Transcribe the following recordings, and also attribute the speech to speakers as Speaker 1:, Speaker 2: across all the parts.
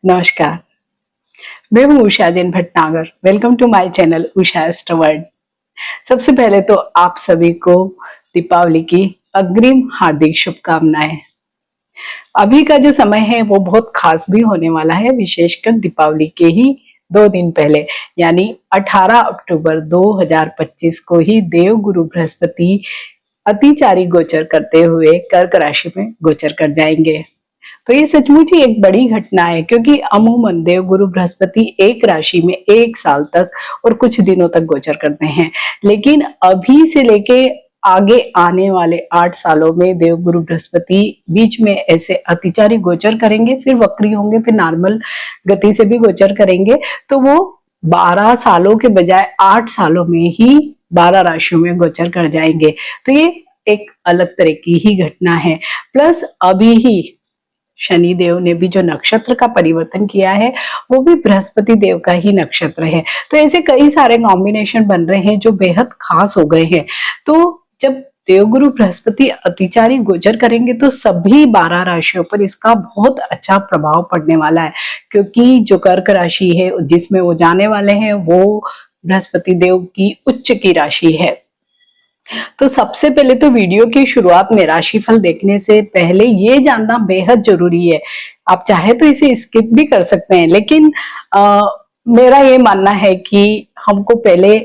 Speaker 1: नमस्कार। मैं हूँ Usha Jain Bhatnagar. Welcome to my channel Usha astro world. सबसे पहले तो आप सभी को दीपावली की अग्रिम हार्दिक शुभकामनाएं। अभी का जो समय है वो बहुत खास भी होने वाला है, विशेषकर दीपावली के ही 2 दिन पहले यानी 18 अक्टूबर 2025 को ही देव गुरु बृहस्पति अतिचारी गोचर करते हुए कर्क राशि में गोचर कर जाएंगे। तो ये सचमुच ही एक बड़ी घटना है, क्योंकि अमूमन देव गुरु बृहस्पति एक राशि में 1 साल तक और कुछ दिनों तक गोचर करते हैं, लेकिन अभी से लेके आगे आने वाले 8 सालों में देव गुरु बृहस्पति बीच में ऐसे अतिचारी गोचर करेंगे, फिर वक्री होंगे, फिर नॉर्मल गति से भी गोचर करेंगे। तो वो 12 सालों के बजाय 8 सालों में ही 12 राशियों में गोचर कर जाएंगे। तो ये एक अलग तरह की ही घटना है। प्लस अभी ही शनि देव ने भी जो नक्षत्र का परिवर्तन किया है वो भी बृहस्पति देव का ही नक्षत्र है। तो ऐसे कई सारे कॉम्बिनेशन बन रहे हैं जो बेहद खास हो गए हैं। तो जब देवगुरु बृहस्पति अतिचारी गोचर करेंगे तो सभी 12 राशियों पर इसका बहुत अच्छा प्रभाव पड़ने वाला है, क्योंकि जो कर्क राशि है जिसमें वो जाने वाले हैं वो बृहस्पति देव की उच्च की राशि है। तो सबसे पहले तो वीडियो की शुरुआत में राशिफल देखने से पहले ये जानना बेहद जरूरी है। आप चाहे तो इसे स्किप भी कर सकते हैं, लेकिन मेरा ये मानना है कि हमको पहले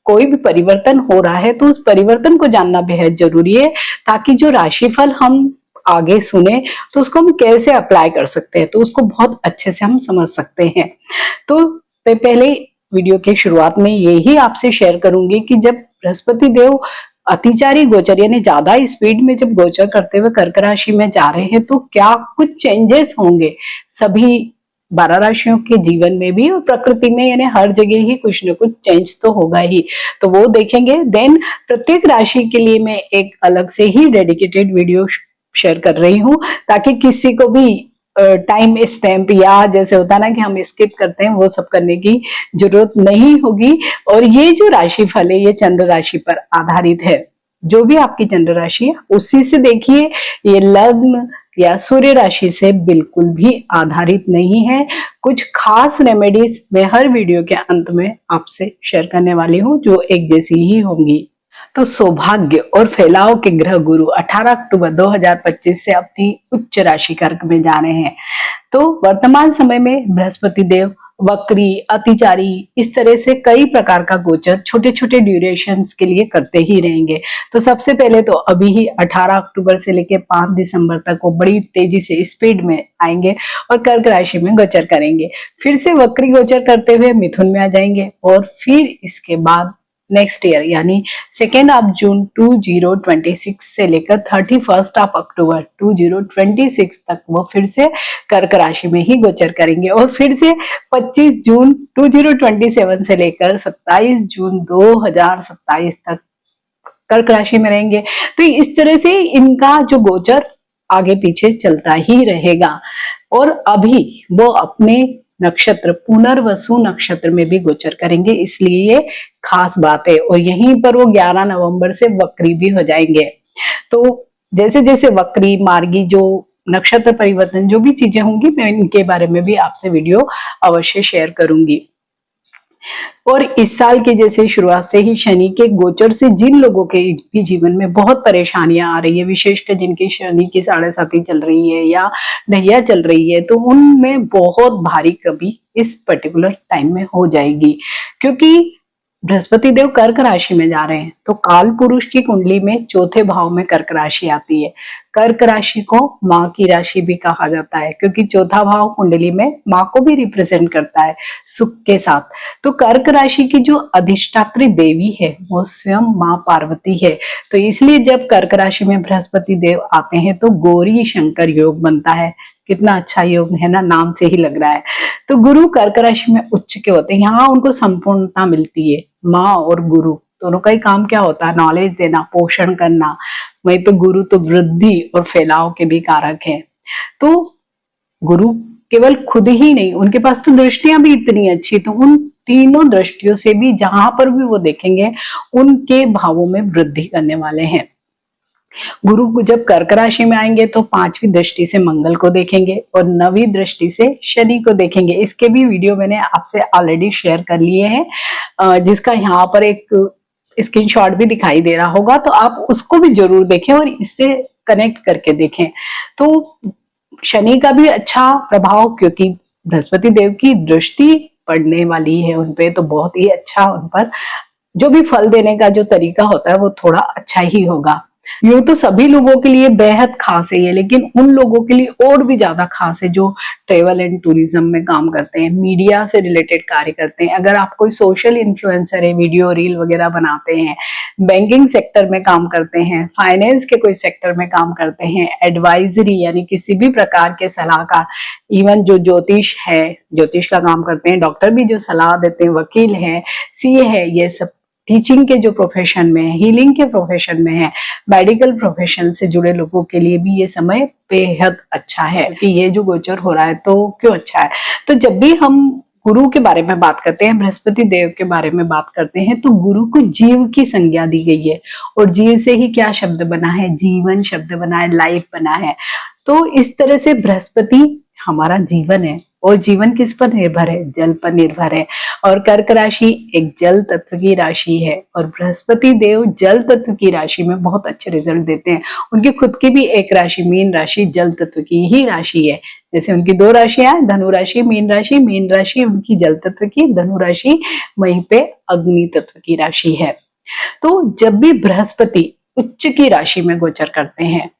Speaker 1: कोई भी परिवर्तन हो रहा है तो उस परिवर्तन को जानना बेहद जरूरी है, ताकि जो राशिफल हम आगे सुने तो उसको हम कैसे अप्लाई कर सकते हैं, तो उसको बहुत अच्छे से हम समझ सकते हैं। तो मैं पहले वीडियो के शुरुआत में यही आपसे शेयर करूंगी कि जब बृहस्पति देव अतिचारी गोचर यानी ज्यादा स्पीड में जब गोचर करते हुए कर्क राशि में जा रहे हैं तो क्या कुछ चेंजेस होंगे सभी 12 राशियों के जीवन में भी और प्रकृति में, यानी हर जगह ही कुछ न कुछ चेंज तो होगा ही। तो वो देखेंगे। देन प्रत्येक राशि के लिए मैं एक अलग से ही डेडिकेटेड वीडियो शेयर कर रही हूँ, ताकि किसी को भी टाइम स्टैम्प या जैसे होता है ना कि हम स्किप करते हैं, वो सब करने की जरूरत नहीं होगी। और ये जो राशिफल है ये चंद्र राशि पर आधारित है। जो भी आपकी चंद्र राशि है उसी से देखिए, ये लग्न या सूर्य राशि से बिल्कुल भी आधारित नहीं है। कुछ खास रेमेडीज मैं हर वीडियो के अंत में आपसे शेयर करने वाली हूँ जो एक जैसी ही होंगी। तो सौभाग्य और फैलाव के ग्रह गुरु 18 अक्टूबर 2025 से अपनी उच्च राशि कर्क में जा रहे हैं। तो वर्तमान समय में बृहस्पति देव वक्री, अतिचारी, इस तरह से कई प्रकार का गोचर छोटे छोटे ड्यूरेशंस के लिए करते ही रहेंगे। तो सबसे पहले तो अभी ही 18 अक्टूबर से लेकर 5 दिसंबर तक वो बड़ी तेजी से स्पीड में आएंगे और कर्क राशि में गोचर करेंगे। फिर से वक्री गोचर करते हुए मिथुन में आ जाएंगे और फिर इसके बाद नेक्स्ट ईयर यानी 2 जून 2026 से लेकर 31 अक्टूबर 2026 तक वो फिर से कर्क राशि में ही गोचर करेंगे और फिर से 25 जून 2027 से लेकर 27 जून 2027 तक कर्क राशि में रहेंगे। तो इस तरह से इनका जो गोचर आगे पीछे चलता ही रहेगा। और अभी वो अपने नक्षत्र पुनर्वसु नक्षत्र में भी गोचर करेंगे, इसलिए ये खास बात है। और यहीं पर वो 11 नवंबर से वक्री भी हो जाएंगे। तो जैसे जैसे वक्री, मार्गी, जो नक्षत्र परिवर्तन जो भी चीजें होंगी मैं इनके बारे में भी आपसे वीडियो अवश्य शेयर करूंगी। और इस साल के जैसे शुरुआत से ही शनि के गोचर से जिन लोगों के भी जीवन में बहुत परेशानियां आ रही है, विशेषकर जिनकी शनि की 7.5 चल रही है या ढैया चल रही है, तो उनमें बहुत भारी कमी इस पर्टिकुलर टाइम में हो जाएगी। क्योंकि बृहस्पति देव कर्क राशि में जा रहे हैं तो काल पुरुष की कुंडली में चौथे भाव में कर्क राशि आती है। कर्क राशि को माँ की राशि भी कहा जाता है, क्योंकि चौथा भाव कुंडली में माँ को भी रिप्रेजेंट करता है सुख के साथ। तो कर्क राशि की जो अधिष्ठात्री देवी है वो स्वयं माँ पार्वती है। तो इसलिए जब कर्क राशि में बृहस्पति देव आते हैं तो गौरी शंकर योग बनता है। कितना अच्छा योग है ना, नाम से ही लग रहा है। तो गुरु कर्क राशि में उच्च के होते हैं, यहाँ उनको संपूर्णता मिलती है। माँ और गुरु दोनों का ही काम क्या होता है? नॉलेज देना, पोषण करना। वहीं पे गुरु तो वृद्धि और फैलाव के भी कारक है। तो गुरु केवल खुद ही नहीं, उनके पास तो दृष्टियां भी इतनी अच्छी, तो उन तीनों दृष्टियों से भी जहां पर भी वो देखेंगे उनके भावों में वृद्धि करने वाले हैं। गुरु को जब कर्क राशि में आएंगे तो पांचवी दृष्टि से मंगल को देखेंगे और नवी दृष्टि से शनि को देखेंगे। इसके भी वीडियो मैंने आपसे ऑलरेडी शेयर कर लिए हैं, जिसका यहाँ पर एक स्क्रीनशॉट भी दिखाई दे रहा होगा, तो आप उसको भी जरूर देखें और इससे कनेक्ट करके देखें। तो शनि का भी अच्छा प्रभाव, क्योंकि बृहस्पति देव की दृष्टि पड़ने वाली है उनपे, तो बहुत ही अच्छा उन पर जो भी फल देने का जो तरीका होता है वो थोड़ा अच्छा ही होगा। यूं तो सभी लोगों के लिए बेहद खास है ये, लेकिन उन लोगों के लिए और भी ज्यादा खास है जो ट्रेवल एंड टूरिज्म में काम करते हैं, मीडिया से रिलेटेड कार्य करते हैं। अगर आप कोई सोशल इन्फ्लुएंसर है, वीडियो रील वगैरह बनाते हैं, बैंकिंग सेक्टर में काम करते हैं, फाइनेंस के कोई सेक्टर में काम करते हैं, एडवाइजरी यानी किसी भी प्रकार के सलाहकार, इवन जो ज्योतिष है, ज्योतिष का काम करते हैं, डॉक्टर भी जो सलाह देते हैं, वकील है, सीए है, ये सब टीचिंग के जो प्रोफेशन में है, हीलिंग के प्रोफेशन में है, मेडिकल प्रोफेशन से जुड़े लोगों के लिए भी ये समय बेहद अच्छा है। कि ये जो गोचर हो रहा है तो क्यों अच्छा है, तो जब भी हम गुरु के बारे में बात करते हैं, बृहस्पति देव के बारे में बात करते हैं, तो गुरु को जीव की संज्ञा दी गई है। और जीव से ही क्या शब्द बना है, जीवन शब्द बना है, लाइफ बना है। तो इस तरह से बृहस्पति हमारा जीवन है, और जीवन किस पर निर्भर है, जल पर निर्भर है। और कर्क राशि एक जल तत्व की राशि है, और बृहस्पति देव जल तत्व की राशि में बहुत अच्छे रिजल्ट देते हैं। उनकी खुद की भी एक राशि मीन राशि जल तत्व की ही राशि है। जैसे उनकी दो राशियां, धनु राशि, मीन राशि उनकी जल तत्व की, धनु राशि वहीं पे अग्नि तत्व की राशि है। तो जब भी बृहस्पति उच्च की राशि में गोचर करते हैं,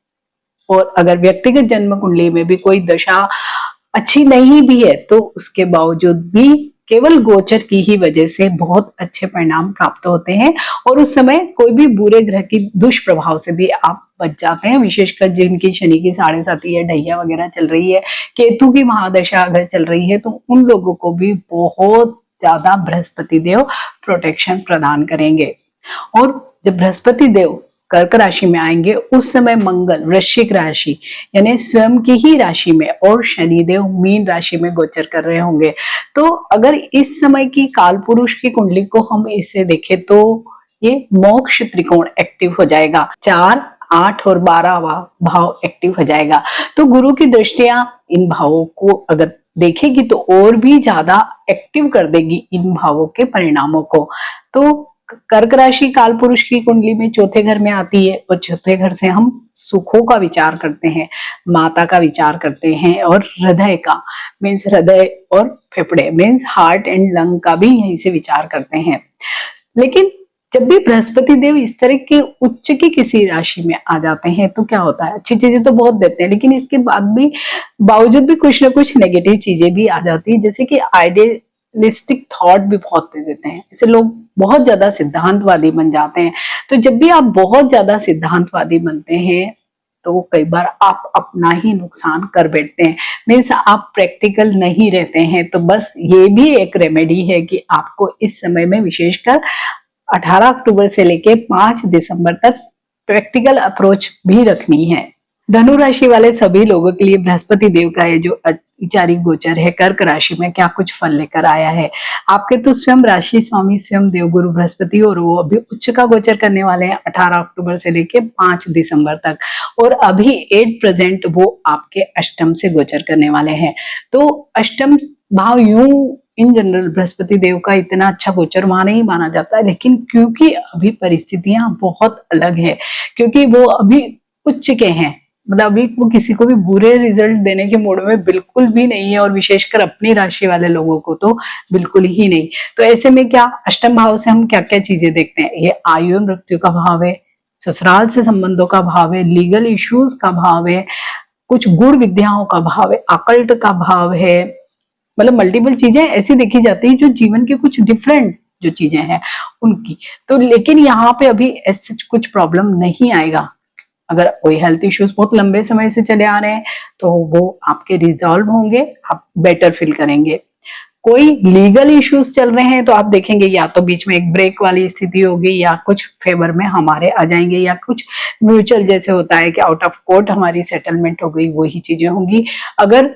Speaker 1: और अगर व्यक्तिगत जन्म कुंडली में भी कोई दशा अच्छी नहीं भी है, तो उसके बावजूद भी केवल गोचर की ही वजह से बहुत अच्छे परिणाम प्राप्त होते हैं। और उस समय कोई भी बुरे ग्रह की दुष्प्रभाव से भी आप बच जाते हैं, विशेषकर जिनकी शनि की 7.5 या ढैया वगैरह चल रही है, केतु की महादशा अगर चल रही है, तो उन लोगों को भी बहुत ज्यादा बृहस्पति देव प्रोटेक्शन प्रदान करेंगे। और जब बृहस्पति देव कर्क राशि में आएंगे, उस समय मंगल वृश्चिक राशि यानी स्वयं की ही राशि में, और शनिदेव मीन राशि में गोचर कर रहे होंगे। तो अगर इस समय की काल पुरुष की कुंडली को हम इसे देखें, तो ये मोक्ष त्रिकोण एक्टिव हो जाएगा, 4, 8 और 12वां भाव एक्टिव हो जाएगा। तो गुरु की दृष्टियां इन भावों को अगर देखेगी तो और भी ज्यादा एक्टिव कर देगी इन भावों के परिणामों को। तो कर्क राशि काल पुरुष की कुंडली में चौथे घर में आती है, और चौथे घर से हम सुखों का विचार करते हैं, माता का विचार करते हैं, और हृदय का मीन्स हृदय और फेफड़े मीन्स हार्ट एंड लंग का भी यहीं से विचार करते हैं। लेकिन जब भी बृहस्पति देव इस तरह के उच्च की किसी राशि में आ जाते हैं, तो क्या होता है, अच्छी चीजें तो बहुत देते हैं, लेकिन इसके बाद भी बावजूद भी कुछ ना कुछ नेगेटिव चीजें भी आ जाती है। जैसे कि आइडियलिस्टिक थॉट भी बहुत दे देते हैं, ऐसे लोग बहुत ज्यादा सिद्धांतवादी बन जाते हैं। तो जब भी आप बहुत ज्यादा सिद्धांतवादी बनते हैं, तो कई बार आप अपना ही नुकसान कर बैठते हैं, मीन्स आप प्रैक्टिकल नहीं रहते हैं। तो बस ये भी एक रेमेडी है कि आपको इस समय में विशेषकर 18 अक्टूबर से लेके 5 दिसंबर तक प्रैक्टिकल अप्रोच भी रखनी है। धनु राशि वाले सभी लोगों के लिए बृहस्पति देव का ये जो अचारी गोचर है कर्क राशि में क्या कुछ फल लेकर आया है। आपके तो स्वयं राशि स्वामी स्वयं देवगुरु बृहस्पति, और वो अभी उच्च का गोचर करने वाले हैं 18 अक्टूबर से लेके 5 दिसंबर तक, और अभी एट प्रेजेंट वो आपके अष्टम से गोचर करने वाले हैं। तो अष्टम भाव यूं इन जनरल बृहस्पति देव का इतना अच्छा गोचर वहां नहीं माना जाता, लेकिन क्योंकि अभी परिस्थितियां बहुत अलग है, क्योंकि वो अभी उच्च के हैं, मतलब अभी वो किसी को भी बुरे रिजल्ट देने के मूड में बिल्कुल भी नहीं है, और विशेषकर अपनी राशि वाले लोगों को तो बिल्कुल ही नहीं। तो ऐसे में क्या अष्टम भाव से हम क्या क्या चीजें देखते हैं, ये आयु मृत्यु का भाव है, ससुराल से संबंधों का भाव है, लीगल इश्यूज का भाव है, कुछ गुण विद्याओं का भाव है, अकल्ट का भाव है, मतलब मल्टीपल चीजें ऐसी देखी जाती है जो जीवन के कुछ डिफरेंट जो चीजें हैं उनकी। तो लेकिन यहाँ पे अभी ऐसे कुछ प्रॉब्लम नहीं आएगा। अगर कोई हेल्थ इश्यूज बहुत लंबे समय से चले आ रहे हैं तो वो आपके रिजॉल्व होंगे, आप बेटर फील करेंगे। कोई लीगल इश्यूज चल रहे हैं तो आप देखेंगे या तो बीच में एक ब्रेक वाली स्थिति होगी, या कुछ फेवर में हमारे आ जाएंगे, या कुछ म्यूचुअल जैसे होता है कि आउट ऑफ कोर्ट हमारी सेटलमेंट हो गई, वही चीजें होंगी। अगर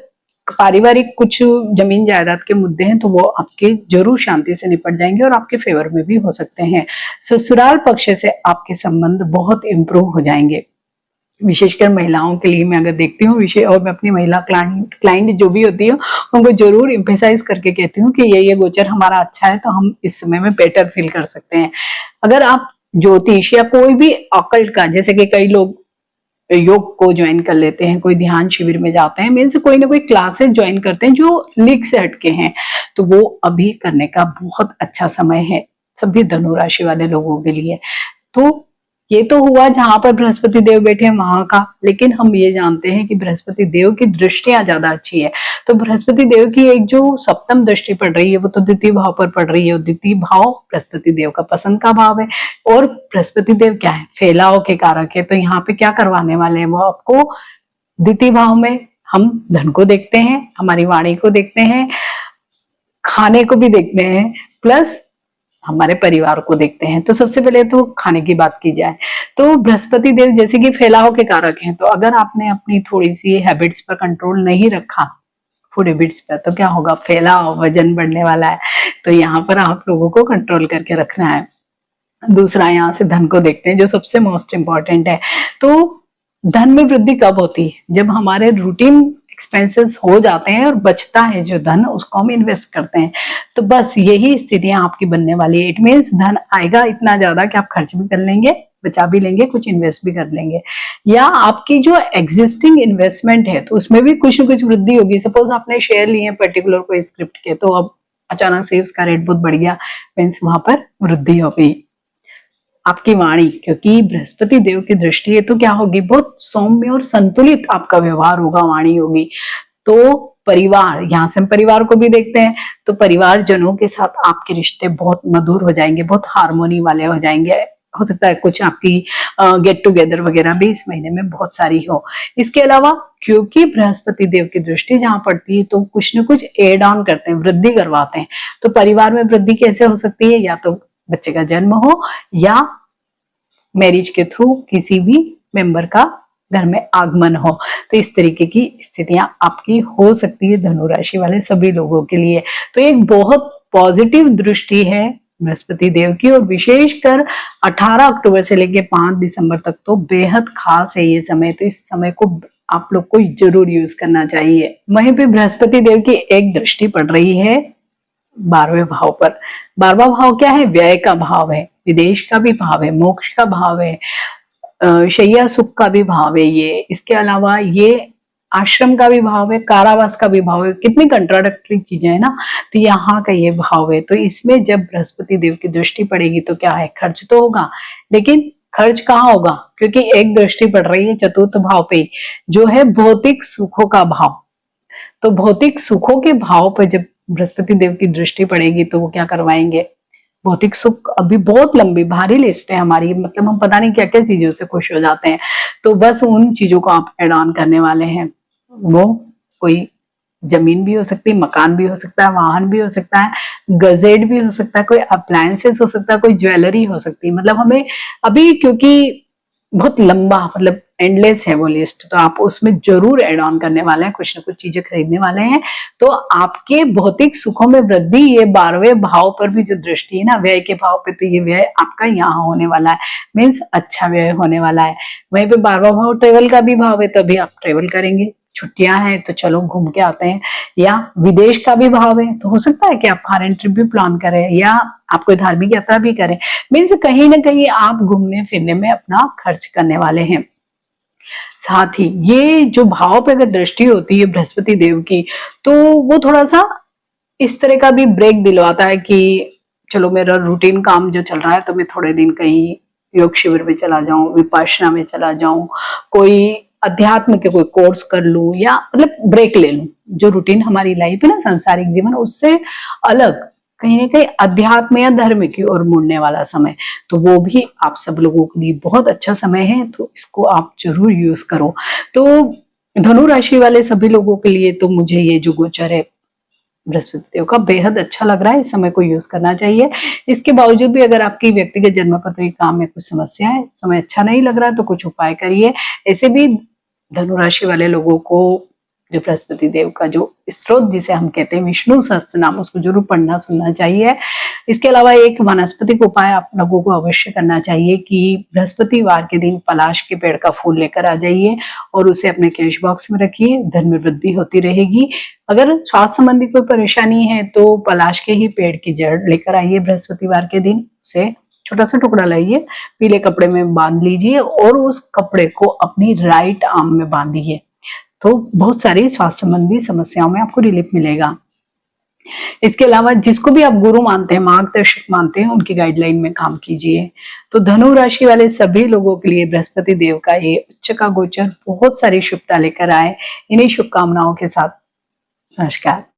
Speaker 1: पारिवारिक कुछ जमीन जायदाद के मुद्दे हैं तो वो आपके जरूर शांति से निपट जाएंगे और आपके फेवर में भी हो सकते हैं। ससुराल पक्ष से आपके संबंध बहुत इंप्रूव हो जाएंगे। विशेषकर महिलाओं के लिए मैं अगर देखती हूँ विषय, और मैं अपनी महिला क्लाइंट जो भी होती है उनको जरूर इम्फेसाइज करके कहती हूँ कि ये गोचर हमारा अच्छा है तो हम इस समय में बेटर फील कर सकते हैं। अगर आप ज्योतिष या कोई भी ऑकल्ट का, जैसे कि कई लोग योग को ज्वाइन कर लेते हैं, कोई ध्यान शिविर में जाते हैं, मीन्स कोई ना कोई क्लासेस ज्वाइन करते हैं जो लीग से हटके हैं, तो वो अभी करने का बहुत अच्छा समय है सभी धनु राशि वाले लोगों के लिए। तो ये तो हुआ जहां पर बृहस्पति देव बैठे हैं वहां का, लेकिन हम ये जानते हैं कि बृहस्पति देव की दृष्टियां ज्यादा अच्छी है। तो बृहस्पति देव की एक जो सप्तम दृष्टि पड़ रही है वो तो द्वितीय भाव पर पड़ रही है, और द्वितीय भाव बृहस्पति देव का पसंद का भाव है, और बृहस्पति देव क्या है, फैलाव के कारक है। तो यहाँ पे क्या करवाने वाले हैं वो आपको, द्वितीय भाव में हम धन को देखते हैं, हमारी वाणी को देखते हैं, खाने को भी देखते हैं, प्लस हमारे परिवार को देखते हैं। तो सबसे पहले तो खाने की बात की जाए तो बृहस्पति देव जैसे कि फैलाव के कारक हैं, तो अगर आपने अपनी थोड़ी सी हैबिट्स पर कंट्रोल नहीं रखा, फूड हैबिट्स पर, तो क्या होगा, फैलाव, वजन बढ़ने वाला है। तो यहाँ पर आप लोगों को कंट्रोल करके रखना है। दूसरा, यहाँ से धन को देखते हैं जो सबसे मोस्ट इंपॉर्टेंट है। तो धन में वृद्धि कब होती है, जब हमारे रूटीन एक्सपेंसेस हो जाते हैं और बचता है जो धन उसको हम इन्वेस्ट करते हैं। तो बस यही स्थितियां आपकी बनने वाली है। इट मीन्स धन आएगा इतना ज्यादा कि आप खर्च भी कर लेंगे, बचा भी लेंगे, कुछ इन्वेस्ट भी कर लेंगे, या आपकी जो एग्जिस्टिंग इन्वेस्टमेंट है तो उसमें भी कुछ न कुछ वृद्धि होगी। सपोज आपने शेयर लिए हैं पर्टिकुलर कोई स्क्रिप्ट के, तो अब अचानक से उसका रेट बहुत बढ़ गया, मीन्स वहां पर वृद्धि हो गई। आपकी वाणी, क्योंकि बृहस्पति देव की दृष्टि है तो क्या होगी, बहुत सौम्य और संतुलित आपका व्यवहार होगा, वाणी होगी। तो परिवार, यहाँ से हम परिवार को भी देखते हैं, तो परिवार जनों के साथ आपके रिश्ते बहुत मधुर हो जाएंगे, बहुत हार्मोनी वाले हो जाएंगे। हो सकता है कुछ आपकी गेट टुगेदर वगैरह भी इस महीने में बहुत सारी हो। इसके अलावा क्योंकि बृहस्पति देव की दृष्टि जहां पड़ती है तो कुछ न कुछ एड ऑन करते हैं, वृद्धि करवाते हैं। तो परिवार में वृद्धि कैसे हो सकती है, या तो बच्चे का जन्म हो या मैरिज के थ्रू किसी भी मेंबर का घर में आगमन हो। तो इस तरीके की स्थितियां आपकी हो सकती है धनु राशि वाले सभी लोगों के लिए। तो एक बहुत पॉजिटिव दृष्टि है बृहस्पति देव की, और विशेषकर 18 अक्टूबर से लेकर 5 दिसंबर तक तो बेहद खास है ये समय। तो इस समय को आप लोग को जरूर यूज करना चाहिए। वहीं पे बृहस्पति देव की एक दृष्टि पड़ रही है 12वें भाव पर। 12वां भाव क्या है, व्यय का भाव है, विदेश का भी भाव है, मोक्ष का भाव है, शैया सुख का भी भाव है ये। इसके अलावा ये आश्रम का भी भाव है, कारावास का भी भाव है। कितनी कंट्राडिक्टरी चीजें है ना। तो यहाँ का ये भाव है। तो इसमें जब बृहस्पति देव की दृष्टि पड़ेगी तो क्या है, खर्च तो होगा, लेकिन खर्च कहाँ होगा, क्योंकि एक दृष्टि पड़ रही है चतुर्थ भाव पे जो है भौतिक सुखों का भाव। तो भौतिक सुखों के भाव पर जब बृहस्पति देव की दृष्टि पड़ेगी तो वो क्या करवाएंगे, भौतिक सुख। अभी बहुत लंबी भारी लिस्ट है हमारी, मतलब हम पता नहीं क्या क्या चीजों से खुश हो जाते हैं। तो बस उन चीजों को आप एड ऑन करने वाले हैं। वो कोई जमीन भी हो सकती है, मकान भी हो सकता है, वाहन भी हो सकता है, गजेट भी हो सकता है, कोई अप्लायंसेस हो सकता है, कोई ज्वेलरी हो सकती है। मतलब हमें अभी, क्योंकि बहुत लंबा, मतलब एंडलेस है वो लिस्ट, तो आप उसमें जरूर एड ऑन करने वाले हैं, कुछ ना कुछ चीजें खरीदने वाले हैं। तो आपके भौतिक सुखों में वृद्धि, ये 12वें भाव पर भी जो दृष्टि है ना व्यय के भाव पे, तो ये व्यय आपका यहाँ होने वाला है, मीन्स अच्छा व्यय होने वाला है। वहीं पे 12वां भाव ट्रेवल का भी भाव है, तो अभी आप ट्रेवल करेंगे, छुट्टियां हैं तो चलो घूम के आते हैं। या विदेश का भी भाव है, तो हो सकता है कि आप फॉरेन ट्रिप भी प्लान करें या आप कोई धार्मिक यात्रा भी करें। मीन्स कहीं ना कहीं आप घूमने फिरने में अपना खर्च करने वाले हैं। साथ ही ये जो भाव पे अगर दृष्टि होती है बृहस्पति देव की, तो वो थोड़ा सा इस तरह का भी ब्रेक दिलवाता है कि चलो मेरा रूटीन काम जो चल रहा है तो मैं थोड़े दिन कहीं योग शिविर में चला जाऊं, विपाशना में चला जाऊं, कोई अध्यात्म के कोई कोर्स कर लूं, या मतलब ब्रेक ले लूं। जो रूटीन हमारी लाइफ है ना, सांसारिक जीवन, उससे अलग कहीं ना कहीं अध्यात्म या धर्म की ओर मुड़ने वाला समय, तो वो भी आप सब लोगों के लिए बहुत अच्छा समय है। तो इसको आप जरूर यूज करो। तो धनु राशि वाले सभी लोगों के लिए तो मुझे ये जो गोचर है बृहस्पति देव का बेहद अच्छा लग रहा है, इस समय को यूज करना चाहिए। इसके बावजूद भी अगर आपकी व्यक्तिगत जन्म पत्री काम में कुछ समस्या है, समय अच्छा नहीं लग रहा है, तो कुछ उपाय करिए। ऐसे भी धनु राशि वाले लोगों को जो बृहस्पति देव का जो स्त्रोत जिसे हम कहते हैं विष्णु सहस्त्र नाम, उसको जरूर पढ़ना सुनना चाहिए। इसके अलावा एक वनस्पतिक उपाय आप लोगों को अवश्य करना चाहिए कि बृहस्पतिवार के दिन पलाश के पेड़ का फूल लेकर आ जाइए और उसे अपने कैश बॉक्स में रखिए, धन में वृद्धि होती रहेगी। अगर स्वास्थ्य संबंधी कोई परेशानी है तो पलाश के ही पेड़ की जड़ लेकर आइए बृहस्पतिवार के दिन, उसे छोटा सा टुकड़ा लाइए, पीले कपड़े में बांध लीजिए और उस कपड़े को अपनी राइट आर्म में बांधिए, तो बहुत सारी स्वास्थ्य संबंधी समस्याओं में आपको रिलीफ मिलेगा। इसके अलावा जिसको भी आप गुरु मानते हैं, मार्गदर्शक मानते हैं, उनकी गाइडलाइन में काम कीजिए। तो धनु राशि वाले सभी लोगों के लिए बृहस्पति देव का ये उच्च का गोचर बहुत सारी शुभता लेकर आए। इन्हीं शुभकामनाओं के साथ नमस्कार।